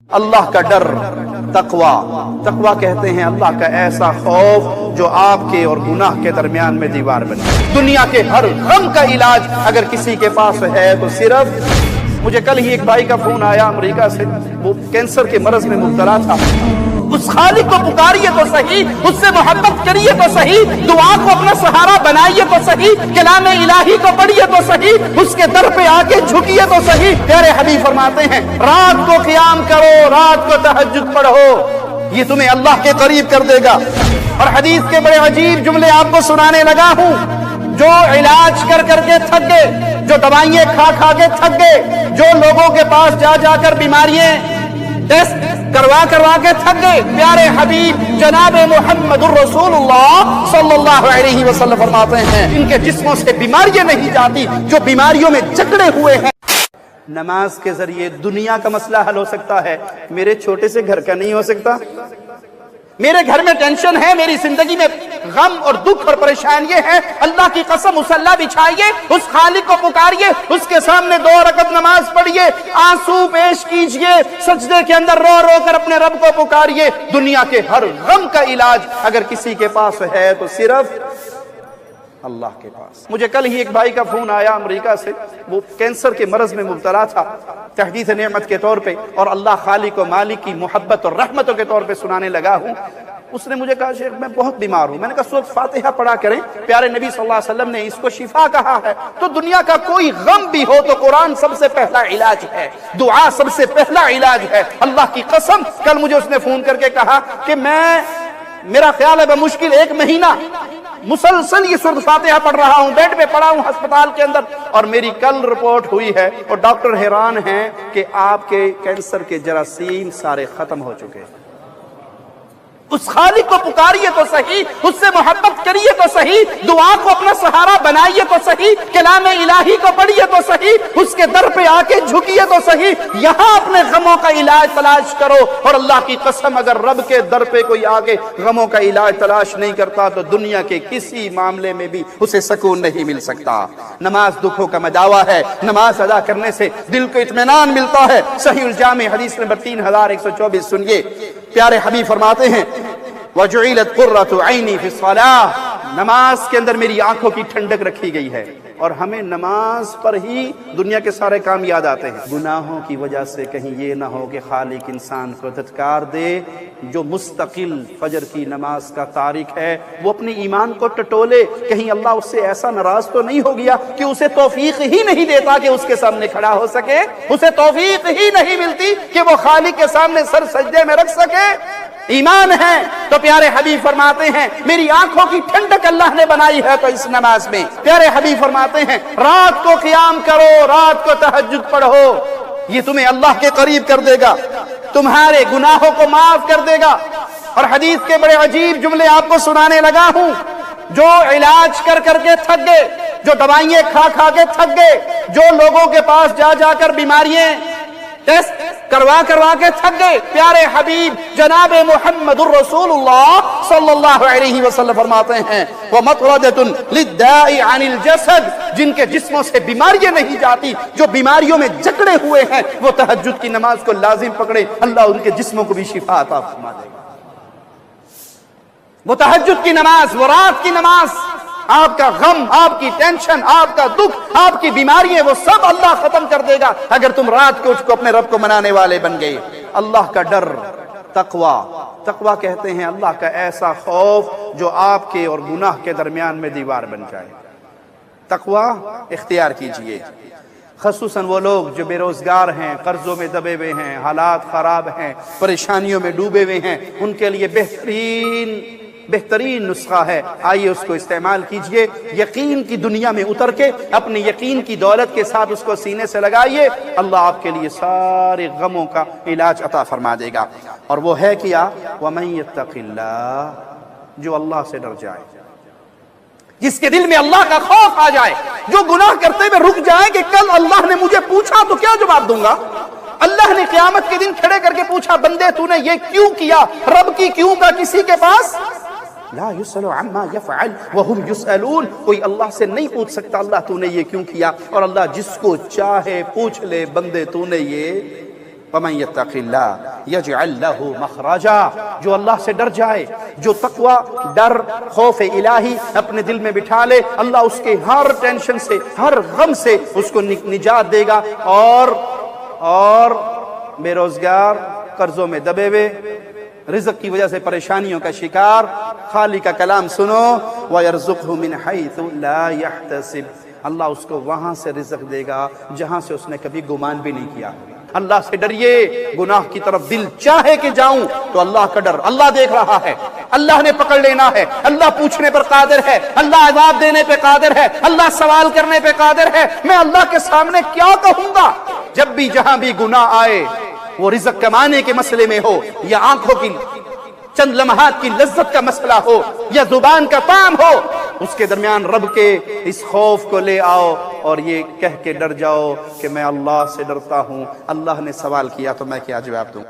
اللہ کا ڈر، تقوی۔ تقوی کہتے ہیں اللہ کا ایسا خوف جو آپ کے اور گناہ کے درمیان میں دیوار بنے۔ دنیا کے ہر غم کا علاج اگر کسی کے پاس ہے تو صرف، مجھے کل ہی ایک بھائی کا فون آیا امریکہ سے، وہ کینسر کے مرض میں مبتلا تھا۔ اس خالق کو پکاریے تو صحیح، اس سے محبت کریے تو صحیح، دعا کو اپنا سہارا بنائیے تو صحیح، کلام الہی کو پڑھیے تو صحیح، اس کے در پہ آ کے جھکیے تو صحیح۔ پیارے حبیب فرماتے ہیں رات کو قیام کرو، رات کو تہجد پڑھو، یہ تمہیں اللہ کے قریب کر دے گا۔ اور حدیث کے بڑے عجیب جملے آپ کو سنانے لگا ہوں۔ جو علاج کر کر کے تھک گئے، جو دوائیں کھا کھا کے تھک گئے، جو لوگوں کے پاس جا جا کر بیماریاں ٹیسٹ کروا کروا کے تھک گئے، پیارے حبیب جناب محمد الرسول اللہ صلی اللہ علیہ وسلم فرماتے ہیں ان کے جسموں سے بیماریاں نہیں جاتی جو بیماریوں میں جکڑے ہوئے ہیں۔ نماز کے ذریعے دنیا کا مسئلہ حل ہو سکتا ہے، میرے چھوٹے سے گھر کا نہیں ہو سکتا۔ میرے گھر میں ٹینشن ہے، میری زندگی میں غم اور دکھ اور پریشانیاں ہیں، اللہ کی قسم مصلی بچھائیے، اس خالق کو پکاریے، اس کے سامنے 2 رکعت نماز پڑھیے، آنسو پیش کیجئے، سجدے کے اندر رو رو کر اپنے رب کو پکاریے۔ دنیا کے ہر غم کا علاج اگر کسی کے پاس ہے تو صرف اللہ کے پاس۔ مجھے کل ہی ایک بھائی کا فون آیا امریکہ سے، وہ کینسر کے مرض میں مبتلا تھا، تحدیث نعمت کے طور پہ اور اللہ خالق و مالک کی محبت اور رحمتوں کے طور پہ سنانے لگا ہوں۔ اس نے مجھے کہا شیخ میں بہت بیمار ہوں۔ میں نے کہا سورۃ فاتحہ پڑھا کریں، پیارے نبی صلی اللہ علیہ وسلم نے اس کو شفا کہا ہے۔ تو دنیا کا کوئی غم بھی ہو تو قرآن سب سے پہلا علاج ہے، دعا سب سے پہلا علاج ہے۔ اللہ کی قسم کل مجھے اس نے فون کر کے کہا کہ میرا خیال ہے بمشکل 1 مہینہ مسلسل یہ سورۃ فاتحہ پڑھ رہا ہوں، بیڈ پہ پڑا ہوں ہسپتال کے اندر، اور میری کل رپورٹ ہوئی ہے اور ڈاکٹر حیران ہیں کہ آپ کے کینسر کے جراثیم سارے ختم ہو چکے ہیں۔ اس خالق کو پکاریے تو صحیح، اس سے محبت کریے تو صحیح، دعا کو اپنا سہارا بنائیے تو صحیح، کلام الہی کو پڑھیے تو صحیح، اس کے در پہ آ کے جھکیے تو صحیح، یہاں اپنے غموں کا علاج تلاش کرو۔ اور اللہ کی قسم اگر رب کے در پہ کوئی آگے غموں کا علاج تلاش نہیں کرتا تو دنیا کے کسی معاملے میں بھی اسے سکون نہیں مل سکتا۔ نماز دکھوں کا مداوا ہے، نماز ادا کرنے سے دل کو اطمینان ملتا ہے۔ صحیح الجامع حدیث نمبر 3124 سنیے، پیارے حبیب فرماتے ہیں وَجُعِلَتْ قُرَّةُ عَيْنِي فِي الصَّلَاةِ، نماز کے اندر میری آنکھوں کی ٹھنڈک رکھی گئی ہے۔ اور ہمیں نماز پر ہی دنیا کے سارے کام یاد آتے ہیں۔ گناہوں کی وجہ سے کہیں یہ نہ ہو کہ خالق انسان کو دھتکار دے۔ جو مستقل فجر کی نماز کا تارک ہے وہ اپنے ایمان کو ٹٹولے، کہیں اللہ اس سے ایسا ناراض تو نہیں ہو گیا کہ اسے توفیق ہی نہیں دیتا کہ اس کے سامنے کھڑا ہو سکے، اسے توفیق ہی نہیں ملتی کہ وہ خالق کے سامنے سر سجدے میں رکھ سکے۔ ایمان ہے تو پیارے حبیب فرماتے ہیں میری آنکھوں کی ٹھنڈک اللہ نے بنائی ہے تو اس نماز میں۔ پیارے حبیب فرماتے ہیں رات کو قیام کرو، رات کو تہجد پڑھو، یہ تمہیں اللہ کے قریب کر دے گا، تمہارے گناہوں کو معاف کر دے گا۔ اور حدیث کے بڑے عجیب جملے آپ کو سنانے لگا ہوں۔ جو علاج کر کر کے تھک گئے، جو دوائیں کھا کھا کے تھک گئے، جو لوگوں کے پاس جا جا کر بیماریاں ٹیسٹ کروا کروا کے تھک گئے، پیارے حبیب جناب محمد الرسول اللہ صلی اللہ علیہ وسلم فرماتے ہیں وَمَطْرَدَةٌ لِلدَّاءِ عَنِ الْجَسَدِ، جن کے جسموں سے بیماریاں نہیں جاتی، جو بیماریوں میں جکڑے ہوئے ہیں، وہ تہجد کی نماز کو لازم پکڑے، اللہ ان کے جسموں کو بھی شفا عطا فرما دے گا۔ وہ تہجد کی نماز، وہ رات کی نماز، آپ کا غم، آپ کی ٹینشن، آپ کا دکھ، آپ کی بیماریاں، وہ سب اللہ ختم کر دے گا اگر تم رات کو اٹھ کو اپنے رب کو منانے والے بن گئے۔ اللہ کا ڈر، تقوی۔ تقوی کہتے ہیں اللہ کا ایسا خوف جو آپ کے اور گناہ کے درمیان میں دیوار بن جائے۔ تقوی اختیار کیجئے، خصوصاً وہ لوگ جو بے روزگار ہیں، قرضوں میں دبے ہوئے ہیں، حالات خراب ہیں، پریشانیوں میں ڈوبے ہوئے ہیں، ان کے لیے بہترین نسخہ ہے، آئیے اس کو استعمال کیجئے۔ یقین کی دنیا میں اتر کے اپنی یقین کی دولت کے ساتھ اس کو سینے سے لگائیے، اللہ آپ کے لیے سارے غموں کا علاج عطا فرما دے گا۔ اور وہ ہے کیا؟ وَمَن يَتَّقِ اللَّهَ، جو اللہ سے ڈر جائے، جس کے دل میں اللہ کا خوف آ جائے، جو گناہ کرتے ہوئے رک جائے کہ کل اللہ نے مجھے پوچھا تو کیا جواب دوں گا۔ اللہ نے قیامت کے دن کھڑے کر کے پوچھا بندے تو نے یہ کیوں کیا، رب کی کیوں کا کسی کے پاس لا يسأل عما يفعل وهم يسألون، کوئی اللہ سے نہیں پوچھ سکتا اللہ تو نے یہ کیوں کیا، اور اللہ جس کو چاہے پوچھ لے بندے تو نے یہ وَمَن يَتَّقِ اللَّهَ يَجْعَل لَّهُ مَخْرَجًا، جو اللہ سے ڈر جائے، جو تقوی، ڈر، خوف الہی اپنے دل میں بٹھا لے، اللہ اس کے ہر ٹینشن سے، ہر غم سے اس کو نجات دے گا۔ اور بے روزگار، قرضوں میں دبے ہوئے، رزق کی وجہ سے پریشانیوں کا شکار، خالی کا کلام سنو، وَيَرْزُقْهُ مِنْ حَيْثُ لَا يَحْتَسِبُ، اللہ اس کو وہاں سے رزق دے گا جہاں سے اس نے کبھی گمان بھی نہیں کیا۔ اللہ سے ڈریے، گناہ کی طرف دل چاہے کہ جاؤں تو اللہ کا ڈر، اللہ دیکھ رہا ہے، اللہ نے پکڑ لینا ہے، اللہ پوچھنے پر قادر ہے، اللہ عذاب دینے پہ قادر ہے، اللہ سوال کرنے پہ قادر ہے، میں اللہ کے سامنے کیا کہوں گا؟ جب بھی جہاں بھی گناہ آئے، وہ رزق کمانے کے مسئلے میں ہو، یا آنکھوں کی چند لمحات کی لذت کا مسئلہ ہو، یا زبان کا طعم ہو، اس کے درمیان رب کے اس خوف کو لے آؤ اور یہ کہہ کے ڈر جاؤ کہ میں اللہ سے ڈرتا ہوں، اللہ نے سوال کیا تو میں کیا جواب دوں؟